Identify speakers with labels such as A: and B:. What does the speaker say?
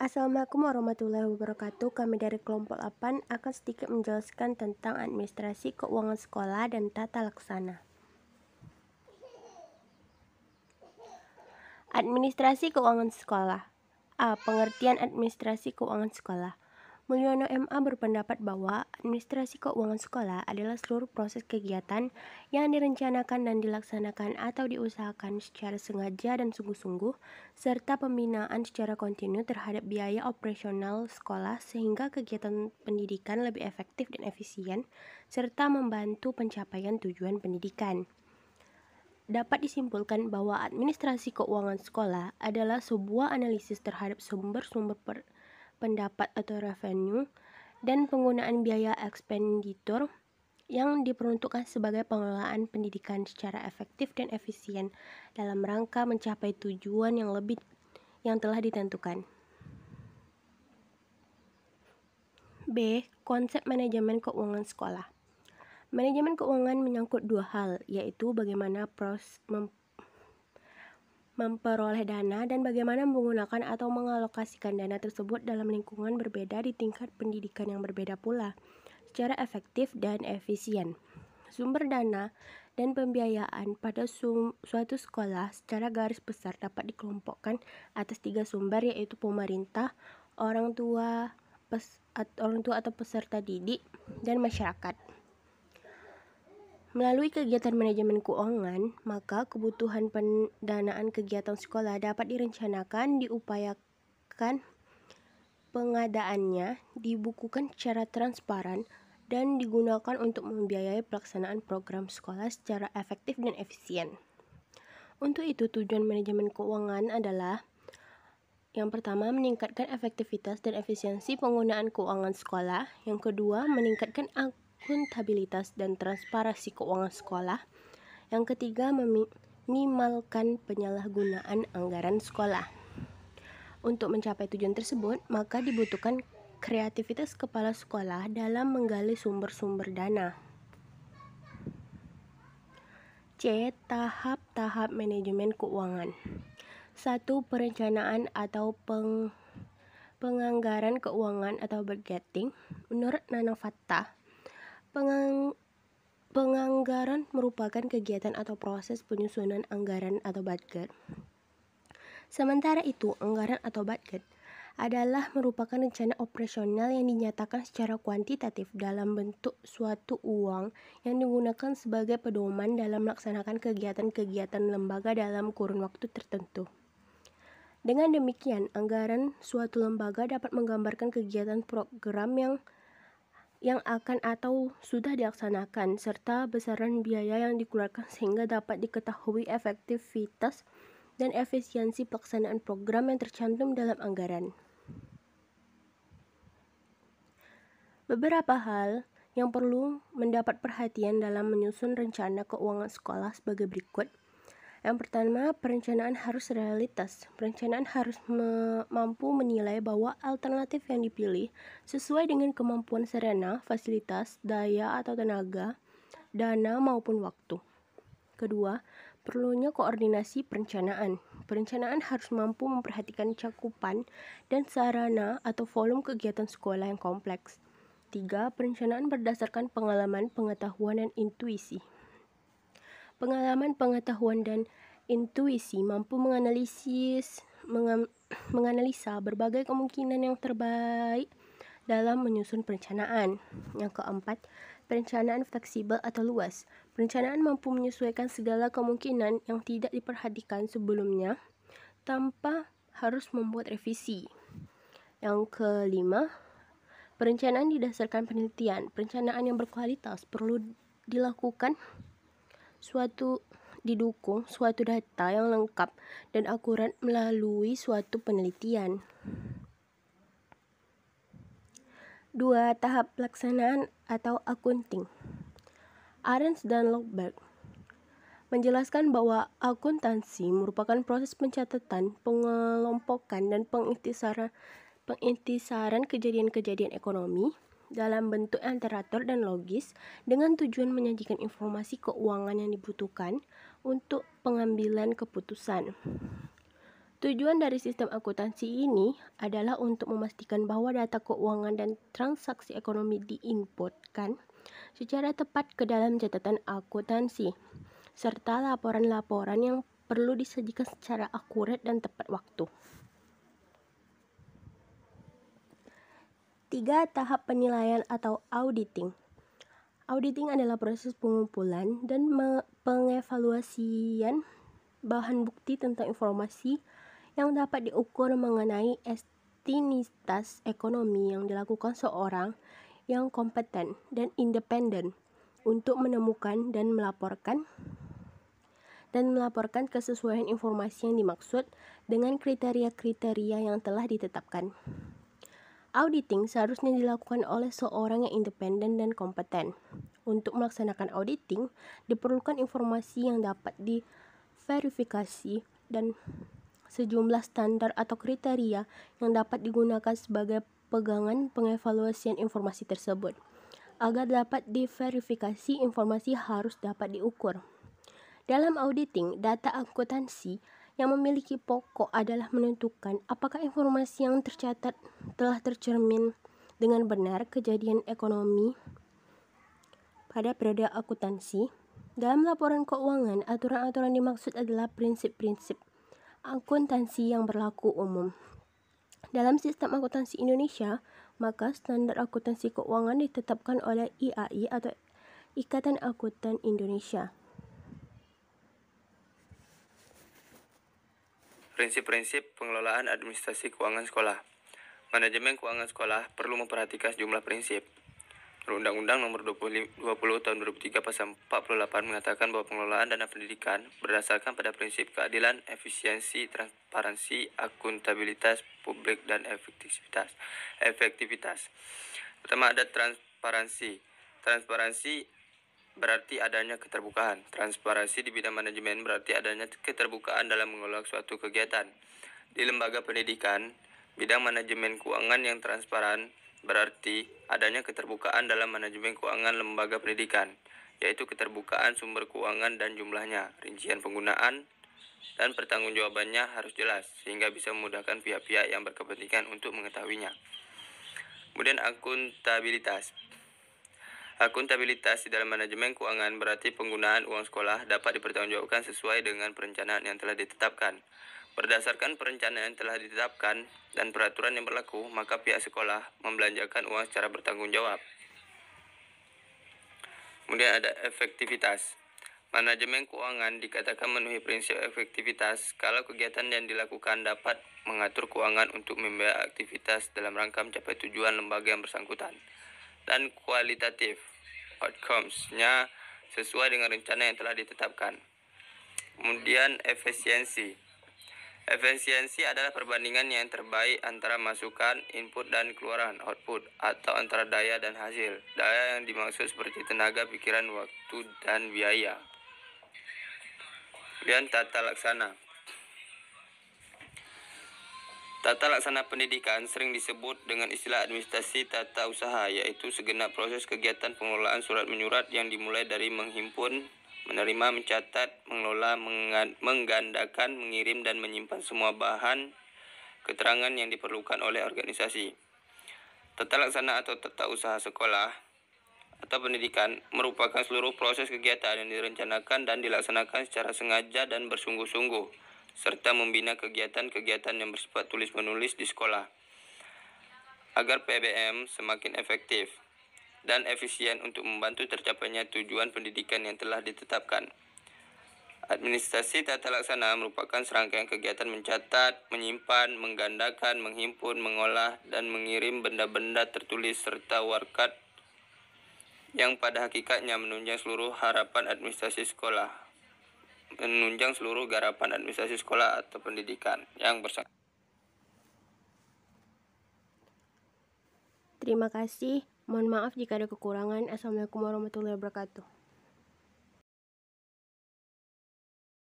A: Assalamualaikum warahmatullahi wabarakatuh. Kami dari kelompok 8 akan sedikit menjelaskan tentang administrasi keuangan sekolah dan tata laksana. Administrasi keuangan sekolah. Pengertian administrasi keuangan sekolah. Mulyono MA berpendapat bahwa administrasi keuangan sekolah adalah seluruh proses kegiatan yang direncanakan dan dilaksanakan atau diusahakan secara sengaja dan sungguh-sungguh, serta pembinaan secara kontinu terhadap biaya operasional sekolah sehingga kegiatan pendidikan lebih efektif dan efisien, serta membantu pencapaian tujuan pendidikan. Dapat disimpulkan bahwa administrasi keuangan sekolah adalah sebuah analisis terhadap sumber-sumber pendapat atau revenue dan penggunaan biaya ekspenditur yang diperuntukkan sebagai pengelolaan pendidikan secara efektif dan efisien dalam rangka mencapai tujuan yang telah ditentukan. B. Konsep manajemen keuangan sekolah. Manajemen keuangan menyangkut dua hal, yaitu bagaimana memperoleh dana dan bagaimana menggunakan atau mengalokasikan dana tersebut dalam lingkungan berbeda di tingkat pendidikan yang berbeda pula, secara efektif dan efisien. Sumber dana dan pembiayaan pada suatu sekolah secara garis besar dapat dikelompokkan atas 3 sumber, yaitu pemerintah, orang tua atau peserta didik, dan masyarakat. Melalui kegiatan manajemen keuangan, maka kebutuhan pendanaan kegiatan sekolah dapat direncanakan, diupayakan pengadaannya, dibukukan secara transparan, dan digunakan untuk membiayai pelaksanaan program sekolah secara efektif dan efisien. Untuk itu, tujuan manajemen keuangan adalah: yang pertama, meningkatkan efektivitas dan efisiensi penggunaan keuangan sekolah. Yang kedua, meningkatkan akuntabilitas dan transparansi keuangan sekolah. Yang ketiga, meminimalkan penyalahgunaan anggaran sekolah. Untuk mencapai tujuan tersebut, maka dibutuhkan kreativitas kepala sekolah dalam menggali sumber-sumber dana. C. Tahap-tahap manajemen keuangan. 1. Perencanaan atau penganggaran keuangan atau budgeting. Menurut Nanang Fattah, penganggaran merupakan kegiatan atau proses penyusunan anggaran atau budget. Sementara itu, anggaran atau budget adalah merupakan rencana operasional yang dinyatakan secara kuantitatif dalam bentuk suatu uang yang digunakan sebagai pedoman dalam melaksanakan kegiatan-kegiatan lembaga dalam kurun waktu tertentu. Dengan demikian, anggaran suatu lembaga dapat menggambarkan kegiatan program yang akan atau sudah dilaksanakan, serta besaran biaya yang dikeluarkan sehingga dapat diketahui efektivitas dan efisiensi pelaksanaan program yang tercantum dalam anggaran. Beberapa hal yang perlu mendapat perhatian dalam menyusun rencana keuangan sekolah sebagai berikut. Yang pertama, perencanaan harus realitas. Perencanaan harus mampu menilai bahwa alternatif yang dipilih sesuai dengan kemampuan sarana, fasilitas, daya atau tenaga, dana maupun waktu. Kedua, perlunya koordinasi perencanaan. Perencanaan harus mampu memperhatikan cakupan dan sarana atau volume kegiatan sekolah yang kompleks. 3. Perencanaan berdasarkan pengalaman, pengetahuan, dan intuisi. Pengalaman, pengetahuan, dan intuisi mampu menganalisa berbagai kemungkinan yang terbaik dalam menyusun perencanaan. Yang keempat, perencanaan fleksibel atau luas. Perencanaan mampu menyesuaikan segala kemungkinan yang tidak diperhatikan sebelumnya tanpa harus membuat revisi. Yang kelima, perencanaan didasarkan penelitian. Perencanaan yang berkualitas perlu didukung suatu data yang lengkap dan akurat melalui suatu penelitian. 2. Tahap pelaksanaan atau accounting. Arens dan Lockberg menjelaskan bahwa akuntansi merupakan proses pencatatan, pengelompokan, dan pengintisaran kejadian-kejadian ekonomi dalam bentuk yang teratur dan logis dengan tujuan menyajikan informasi keuangan yang dibutuhkan untuk pengambilan keputusan. Tujuan dari sistem akuntansi ini adalah untuk memastikan bahwa data keuangan dan transaksi ekonomi diinputkan secara tepat ke dalam catatan akuntansi, serta laporan-laporan yang perlu disajikan secara akurat dan tepat waktu. 3. Tahap penilaian atau auditing. Auditing adalah proses pengumpulan dan pengevaluasian bahan bukti tentang informasi yang dapat diukur mengenai estinitas ekonomi yang dilakukan seorang yang kompeten dan independen untuk menemukan dan melaporkan kesesuaian informasi yang dimaksud dengan kriteria-kriteria yang telah ditetapkan. Auditing seharusnya dilakukan oleh seorang yang independen dan kompeten. Untuk melaksanakan auditing, diperlukan informasi yang dapat diverifikasi dan sejumlah standar atau kriteria yang dapat digunakan sebagai pegangan pengevaluasian informasi tersebut. Agar dapat diverifikasi, informasi harus dapat diukur. Dalam auditing, data akuntansi yang memiliki pokok adalah menentukan apakah informasi yang tercatat telah tercermin dengan benar kejadian ekonomi pada periode akuntansi. Dalam laporan keuangan, aturan-aturan dimaksud adalah prinsip-prinsip akuntansi yang berlaku umum. Dalam sistem akuntansi Indonesia, maka standar akuntansi keuangan ditetapkan oleh IAI atau Ikatan Akuntan Indonesia.
B: Prinsip-prinsip pengelolaan administrasi keuangan sekolah. Manajemen keuangan sekolah perlu memperhatikan sejumlah prinsip. Undang-Undang Nomor 20 Tahun 2003 Pasal 48 mengatakan bahwa pengelolaan dana pendidikan berdasarkan pada prinsip keadilan, efisiensi, transparansi, akuntabilitas publik, dan efektivitas. Pertama, ada transparansi. Transparansi berarti adanya keterbukaan. Transparansi di bidang manajemen berarti adanya keterbukaan dalam mengelola suatu kegiatan. Di lembaga pendidikan, bidang manajemen keuangan yang transparan berarti adanya keterbukaan dalam manajemen keuangan lembaga pendidikan, yaitu keterbukaan sumber keuangan dan jumlahnya, rincian penggunaan, dan pertanggungjawabannya harus jelas, sehingga bisa memudahkan pihak-pihak yang berkepentingan untuk mengetahuinya. Kemudian akuntabilitas. Akuntabilitas di dalam manajemen keuangan berarti penggunaan uang sekolah dapat dipertanggungjawabkan sesuai dengan perencanaan yang telah ditetapkan. Berdasarkan perencanaan yang telah ditetapkan dan peraturan yang berlaku, maka pihak sekolah membelanjakan uang secara bertanggung jawab. Kemudian ada efektivitas. Manajemen keuangan dikatakan memenuhi prinsip efektivitas kalau kegiatan yang dilakukan dapat mengatur keuangan untuk membiayai aktivitas dalam rangka mencapai tujuan lembaga yang bersangkutan. Dan kualitatif, outcomes-nya sesuai dengan rencana yang telah ditetapkan. Kemudian efisiensi. Efisiensi adalah perbandingan yang terbaik antara masukan, input, dan keluaran, output, atau antara daya dan hasil. Daya yang dimaksud seperti tenaga, pikiran, waktu, dan biaya. Kemudian tata laksana. Tata laksana pendidikan sering disebut dengan istilah administrasi tata usaha, yaitu segenap proses kegiatan pengelolaan surat menyurat yang dimulai dari menghimpun, menerima, mencatat, mengelola, menggandakan, mengirim, dan menyimpan semua bahan keterangan yang diperlukan oleh organisasi. Tata laksana atau tata usaha sekolah atau pendidikan merupakan seluruh proses kegiatan yang direncanakan dan dilaksanakan secara sengaja dan bersungguh-sungguh, serta membina kegiatan-kegiatan yang bersifat tulis-menulis di sekolah, agar PBM semakin efektif dan efisien untuk membantu tercapainya tujuan pendidikan yang telah ditetapkan. Administrasi tata laksana merupakan serangkaian kegiatan mencatat, menyimpan, menggandakan, menghimpun, mengolah, dan mengirim benda-benda tertulis serta warkat yang pada hakikatnya menunjang seluruh garapan administrasi sekolah atau pendidikan yang bersangkutan.
A: Terima kasih. Mohon maaf jika ada kekurangan. Assalamualaikum warahmatullahi wabarakatuh.